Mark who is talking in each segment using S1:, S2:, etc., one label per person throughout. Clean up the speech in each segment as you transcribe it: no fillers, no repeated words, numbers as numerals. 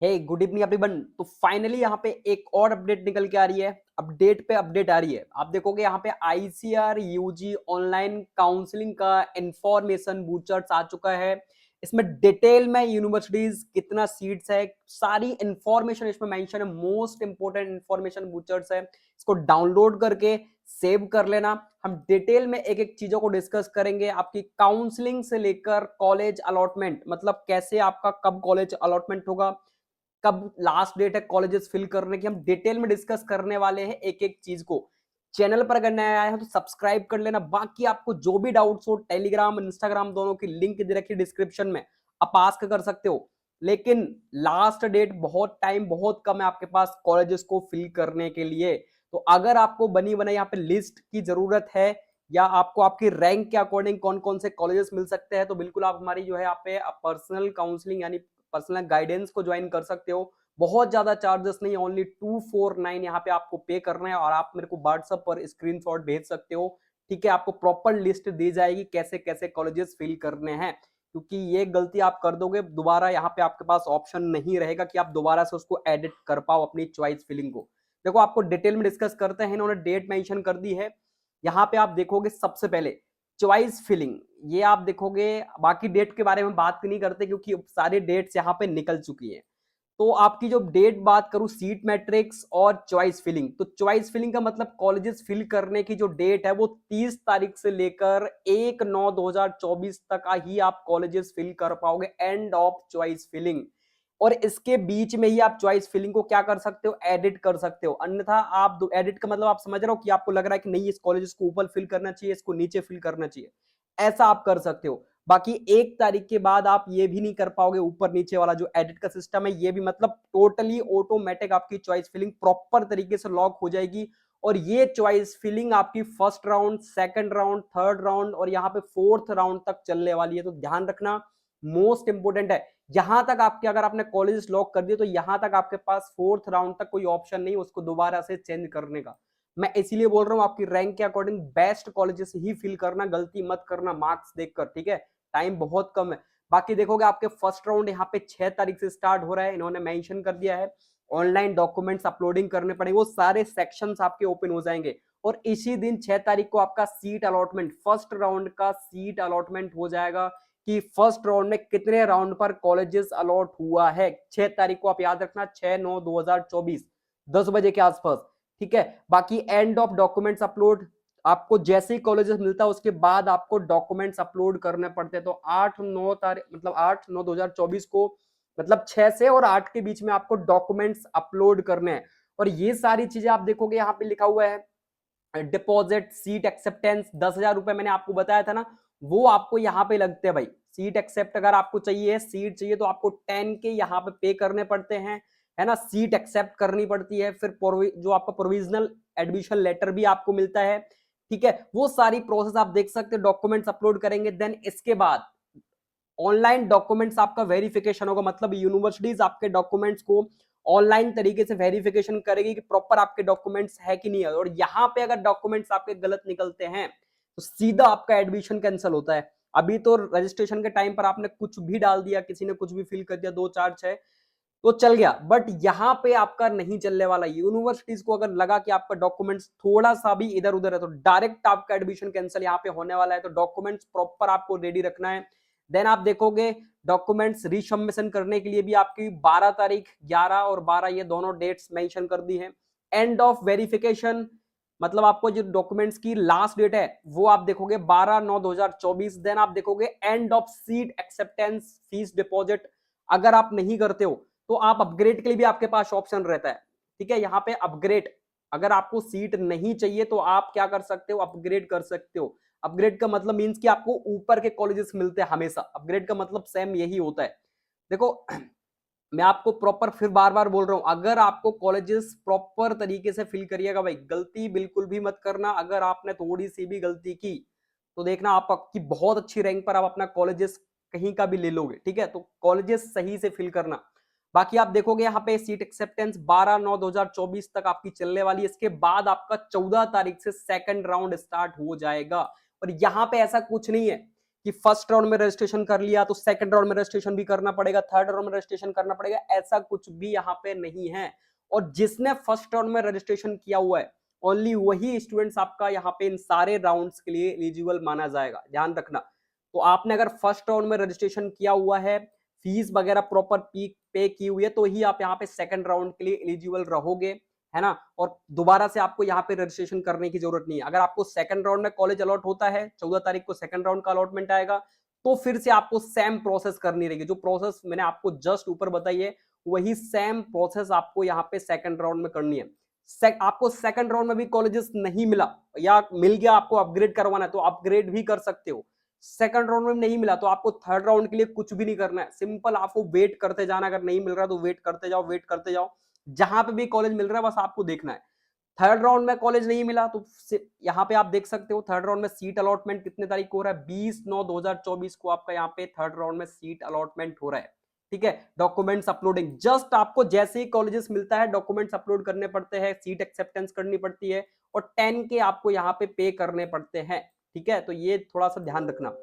S1: हे good evening everyone. तो finally यहाँ पे एक और अपडेट निकल के आ रही है। अपडेट पे अपडेट आ रही है। आप देखोगे यहाँ पे आईसीआर यूजी ऑनलाइन काउंसलिंग का इंफॉर्मेशन बूचर्स आ चुका है। इसमें डिटेल में यूनिवर्सिटीज कितना सीट्स है, सारी इंफॉर्मेशन इसमें मेंशन है। मोस्ट इंपोर्टेंट इंफॉर्मेशन बूचर्स है। इसको डाउनलोड करके सेव कर लेना। हम डिटेल में एक एक चीजों को डिस्कस करेंगे। आपकी काउंसलिंग से लेकर कॉलेज अलॉटमेंट, मतलब कैसे आपका कब कॉलेज अलॉटमेंट होगा, कब लास्ट डेट है कॉलेजेस फिल करने की, हम डिटेल में डिस्कस करने वाले हैं एक एक चीज को। चैनल पर अगर नया आया है तो सब्सक्राइब कर लेना। बाकी आपको जो भी डाउट्स हो, टेलीग्राम इंस्टाग्राम दोनों की लिंक दे रखी डिस्क्रिप्शन में, आप आस्क कर सकते हो। लेकिन लास्ट डेट बहुत टाइम बहुत कम है आपके पास कॉलेजेस को फिल करने के लिए। तो अगर आपको बनी बनाई यहाँ पे लिस्ट की जरूरत है, या आपको आपकी रैंक के अकॉर्डिंग कौन कौन से कॉलेजेस मिल सकते हैं, तो बिल्कुल आप हमारी जो है यहाँ पे पर्सनल काउंसलिंग यानी पर्सनल गाइडेंस को ज्वाइन कर सकते हो। बहुत ज्यादा चार्जेस नहीं, ओनली 249 यहाँ पे आपको पे करना है, और आप मेरे को व्हाट्सएप पर स्क्रीनशॉट भेज सकते हो। ठीक है, आपको प्रॉपर लिस्ट दी जाएगी कैसे कैसे कॉलेजेस फिल करने हैं। क्योंकि ये गलती आप कर दोगे दोबारा, यहाँ पे आपके पास ऑप्शन नहीं रहेगा कि आप दोबारा से उसको एडिट कर पाओ अपनी चॉइस फिलिंग को। देखो, आपको डिटेल में डिस्कस करते हैं। इन्होंने डेट मेंशन कर दी है। यहाँ पे आप देखोगे सबसे पहले चॉइस फिलिंग, ये आप देखोगे। बाकी डेट के बारे में बात नहीं करते क्योंकि सारे डेट्स यहाँ पे निकल चुकी है। तो आपकी जो डेट बात करूं, सीट मैट्रिक्स और चॉइस फिलिंग, तो चॉइस फिलिंग का मतलब कॉलेजेस फिल करने की जो डेट है वो 30 तारीख से लेकर 1/9/2024 तक ही आप कॉलेजेस फिल कर पाओगे, एंड ऑफ चॉइस फिलिंग। और इसके बीच में ही आप चॉइस फिलिंग को क्या कर सकते हो, एडिट कर सकते हो। अन्यथा आप एडिट का मतलब आप समझ रहे हो कि आपको लग रहा है कि नहीं, इस कॉलेज को ऊपर फिल करना चाहिए, इसको नीचे फिल करना चाहिए, ऐसा आप कर सकते हो। बाकी 1 तारीख के बाद आप ये भी नहीं कर पाओगे, ऊपर नीचे वाला जो एडिट का सिस्टम है ये भी, मतलब टोटली ऑटोमेटिक आपकी चॉइस फिलिंग प्रॉपर तरीके से लॉक हो जाएगी। और ये चॉइस फिलिंग आपकी first round, second round, third round और यहाँ पे फोर्थ राउंड तक चलने वाली है। तो ध्यान रखना, मोस्ट इंपोर्टेंट है। यहां तक आपके, अगर आपने कॉलेज लॉक कर दिए तो यहां तक आपके पास फोर्थ राउंड तक कोई ऑप्शन नहीं उसको दोबारा से चेंज करने का। मैं इसीलिए बोल रहा हूं, आपकी रैंक के अकॉर्डिंग बेस्ट कॉलेजेस ही फिल करना, गलती मत करना मार्क्स देखकर। ठीक है, टाइम बहुत कम है। बाकी देखोगे आपके फर्स्ट राउंड यहाँ पे 6 तारीख से स्टार्ट हो रहा है, इन्होंने मेंशन कर दिया है। ऑनलाइन डॉक्यूमेंट्स अपलोडिंग करने पड़ेंगे, वो सारे सेक्शंस आपके ओपन हो जाएंगे। और इसी दिन 6 तारीख को आपका सीट अलॉटमेंट, फर्स्ट राउंड का सीट अलॉटमेंट हो जाएगा कि फर्स्ट राउंड में कितने राउंड पर कॉलेजेस अलॉट हुआ है। 6 तारीख को आप याद रखना, 6/9/2024 10 बजे के आसपास। ठीक है, बाकी एंड ऑफ डॉक्यूमेंट्स अपलोड, आपको जैसे ही कॉलेजेस मिलता है उसके बाद आपको डॉक्यूमेंट्स अपलोड करने पड़ते हैं। तो 8/9 तारीख, मतलब 8/9/2024 को, मतलब 6 से और 8 के बीच में आपको डॉक्यूमेंट्स अपलोड करने हैं। और ये सारी चीजें आप देखोगे यहाँ पे लिखा हुआ है, डिपॉजिट, सीट एक्सेप्टेंस, 10,000 रुपए मैंने आपको बताया था ना, वो आपको यहाँ पे लगते हैं भाई। सीट एक्सेप्ट अगर आपको चाहिए, सीट चाहिए तो आपको 10 के यहाँ पे करने पड़ते हैं, है ना। सीट एक्सेप्ट करनी पड़ती है, फिर जो आपका प्रोविजनल एडमिशन लेटर भी आपको मिलता है। ठीक है, वो सारी प्रोसेस आप देख सकते हो। डॉक्यूमेंट्स अपलोड करेंगे, देन इसके बाद ऑनलाइन डॉक्यूमेंट्स आपका वेरिफिकेशन होगा, मतलब यूनिवर्सिटीज आपके डॉक्यूमेंट्स को ऑनलाइन तरीके से वेरिफिकेशन करेगी कि प्रॉपर आपके डॉक्यूमेंट्स है कि नहीं है। और यहां पे अगर डॉक्यूमेंट्स आपके गलत निकलते हैं तो सीधा आपका एडमिशन कैंसिल होता है। अभी तो रजिस्ट्रेशन के टाइम पर आपने कुछ भी डाल दिया, किसी ने कुछ भी फिल कर दिया, 2 4 6, तो चल गया। बट यहां पे आपका नहीं चलने वाला। यूनिवर्सिटीज को अगर लगा कि आपका डॉक्यूमेंट्स थोड़ा सा भी इधर उधर है तो डायरेक्ट आपका एडमिशन कैंसिल यहाँ पे होने वाला है। तो डॉक्यूमेंट्स प्रॉपर आपको रेडी रखना है। देन आप देखोगे डॉक्यूमेंट्स रिसबमिशन करने के लिए भी आपकी 12 तारीख, 11 और 12 ये दोनों डेट्स मेंशन कर दी है। एंड ऑफ वेरिफिकेशन, मतलब आपको जो डॉक्यूमेंट्स की लास्ट डेट है वो आप देखोगे 12/9/2024। देन आप देखोगे end of seat acceptance fees deposit. अगर आप नहीं करते हो तो आप अपग्रेड के लिए भी आपके पास ऑप्शन रहता है। ठीक है, यहाँ पे अपग्रेड, अगर आपको सीट नहीं चाहिए तो आप क्या कर सकते हो, अपग्रेड कर सकते हो। अपग्रेड का मतलब मींस कि आपको ऊपर के कॉलेजेस मिलते हैं हमेशा। अपग्रेड का मतलब सेम यही होता है। देखो, मैं आपको प्रॉपर फिर बार बार बोल रहा हूं, अगर आपको कॉलेजेस प्रॉपर तरीके से फिल करिएगा भाई, गलती बिल्कुल भी मत करना। अगर आपने थोड़ी सी भी गलती की तो देखना आप आपकी बहुत अच्छी रैंक पर आप अपना कॉलेजेस कहीं का भी ले लोगे। ठीक है, तो कॉलेजेस सही से फिल करना। बाकी आप देखोगे यहाँ पे सीट एक्सेप्टेंस 12/9/2024 तक आपकी चलने वाली है। इसके बाद आपका 14 तारीख से सेकंड राउंड स्टार्ट हो जाएगा। और यहाँ पे ऐसा कुछ नहीं है कि फर्स्ट राउंड में रजिस्ट्रेशन कर लिया तो सेकंड राउंड में रजिस्ट्रेशन भी करना पड़ेगा, थर्ड राउंड में रजिस्ट्रेशन करना पड़ेगा, ऐसा कुछ भी यहाँ पे नहीं है। और जिसने फर्स्ट राउंड में रजिस्ट्रेशन किया हुआ है ओनली वही स्टूडेंट्स आपका यहाँ पे इन सारे राउंड्स के लिए एलिजिबल माना जाएगा, ध्यान रखना। तो आपने अगर फर्स्ट राउंड में रजिस्ट्रेशन किया हुआ है, फीस वगैरह प्रॉपर पे की हुई है, तो ही आप यहाँ पे सेकंड राउंड के लिए एलिजिबल रहोगे, है ना। और दोबारा से आपको यहाँ पे रजिस्ट्रेशन करने की जरूरत नहीं है। अगर आपको सेकंड राउंड में कॉलेज अलॉट होता है, 14 तारीख को सेकंड राउंड का अलॉटमेंट आएगा, तो फिर से आपको सेम प्रोसेस करनी रहेगी। जो प्रोसेस मैंने आपको जस्ट ऊपर बताई है वही सेम प्रोसेस आपको यहाँ पे सेकंड राउंड में करनी है। आपको सेकंड राउंड में भी कॉलेजेस नहीं मिला या मिल गया, आपको अपग्रेड करवाना है तो अपग्रेड भी कर सकते हो। सेकंड राउंड में नहीं मिला तो आपको थर्ड राउंड के लिए कुछ भी नहीं करना है, सिंपल आपको वेट करते जाना। अगर नहीं मिल रहा तो वेट करते जाओ, वेट करते जाओ, जहां पे भी कॉलेज मिल रहा है बस आपको देखना है। थर्ड राउंड में कॉलेज नहीं मिला तो यहाँ पे आप देख सकते हो थर्ड राउंड में सीट अलॉटमेंट कितने तारीख को हो रहा है, 20/9/2024 को आपका यहाँ पे थर्ड राउंड में सीट अलॉटमेंट हो रहा है। ठीक है, डॉक्यूमेंट्स अपलोडिंग, जस्ट आपको जैसे ही कॉलेजेस मिलता है डॉक्यूमेंट्स अपलोड करने पड़ते हैं, सीट एक्सेप्टेंस करनी पड़ती है और 10 के आपको यहाँ पे करने पड़ते हैं। ठीक है, तो ये थोड़ा सा ध्यान रखना।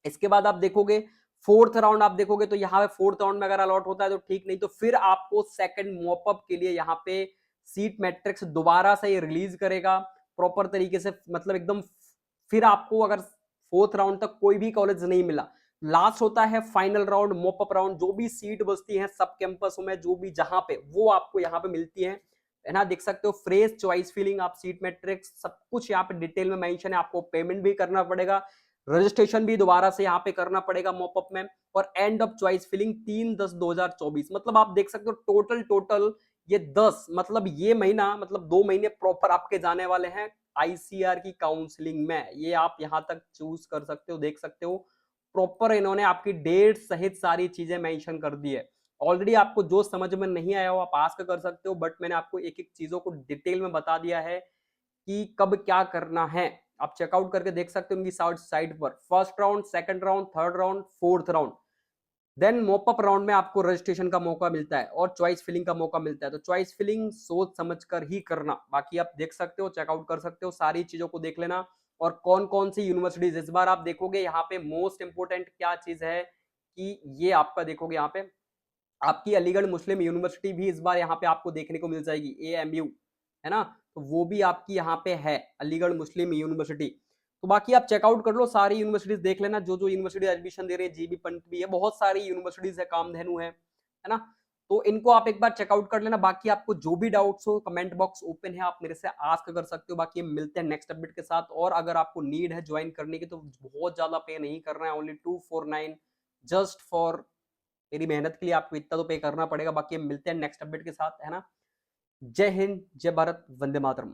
S1: इसके बाद आप देखोगे फोर्थ राउंड, आप देखोगे तो यहाँ पे फोर्थ राउंड में अगर अलॉट होता है तो ठीक, नहीं तो फिर आपको सेकंड मॉपअप के लिए यहाँ पे सीट मैट्रिक्स दोबारा से ये रिलीज करेगा प्रॉपर तरीके से, मतलब एकदम। फिर आपको अगर फोर्थ राउंड तक कोई भी कॉलेज नहीं मिला, लास्ट होता है फाइनल राउंड, मॉपअप राउंड, जो भी सीट बचती है सब कैंपसों में, जो भी जहां पे, वो आपको यहाँ पे मिलती है ना। देख सकते हो फ्रेश चॉइस फिलिंग, आप सीट मैट्रिक्स सब कुछ यहाँ पे डिटेल में मेंशन है। आपको पेमेंट भी करना पड़ेगा, रजिस्ट्रेशन भी दोबारा से यहाँ पे करना पड़ेगा मॉपअप में, और एंड ऑफ चॉइस फिलिंग 3/10/2024। मतलब आप देख सकते हो टोटल ये 10, मतलब ये महीना, मतलब 2 महीने प्रॉपर आपके जाने वाले हैं आईसीआर की काउंसलिंग में। ये आप यहाँ तक चूज कर सकते हो, देख सकते हो प्रॉपर इन्होंने आपकी डेट सहित सारी चीजें मेंशन कर दी है। ऑलरेडी आपको जो समझ में नहीं आया हो आप आस्क कर सकते हो, बट मैंने आपको एक एक चीजों को डिटेल में बता दिया है कि कब क्या करना है। आप चेकआउट करके देख सकते हो उनकी साइट पर, first round, second round, third round, fourth round, then mop up round में आपको रजिस्ट्रेशन का मौका मिलता है और चॉइस फिलिंग का मौका मिलता है। तो चॉइस फिलिंग सोच समझकर ही करना। बाकी आप देख सकते हो, चेकआउट कर सकते हो, सारी चीजों को देख लेना। और कौन कौन सी यूनिवर्सिटीज इस बार आप देखोगे यहाँ पे, मोस्ट इंपोर्टेंट क्या चीज है कि ये आपका देखोगे यहाँ पे आपकी अलीगढ़ मुस्लिम यूनिवर्सिटी भी इस बार यहाँ पे आपको देखने को मिल जाएगी, AMU, है ना। तो वो भी आपकी यहाँ पे है, अलीगढ़ मुस्लिम यूनिवर्सिटी। तो बाकी आप चेकआउट कर लो, सारी यूनिवर्सिटीज देख लेना, जो जो यूनिवर्सिटी एडमिशन दे रहे हैं, जीबी पंत भी है, बहुत सारी यूनिवर्सिटीज है, कामधेनु है ना। तो इनको आप एक बार चेकआउट कर लेना। बाकी आपको जो भी डाउट्स हो कमेंट बॉक्स ओपन है, आप मेरे से आस्क कर सकते हो। बाकी मिलते हैं नेक्स्ट अपडेट के साथ। और अगर आपको नीड है ज्वाइन करने की तो बहुत ज्यादा पे नहीं करना है, ओनली 249 जस्ट फॉर मेरी मेहनत के लिए आपको इतना तो पे करना पड़ेगा। बाकी हम मिलते हैं नेक्स्ट अपडेट के साथ, है ना। जय हिंद, जय भारत, वंदे मातरम।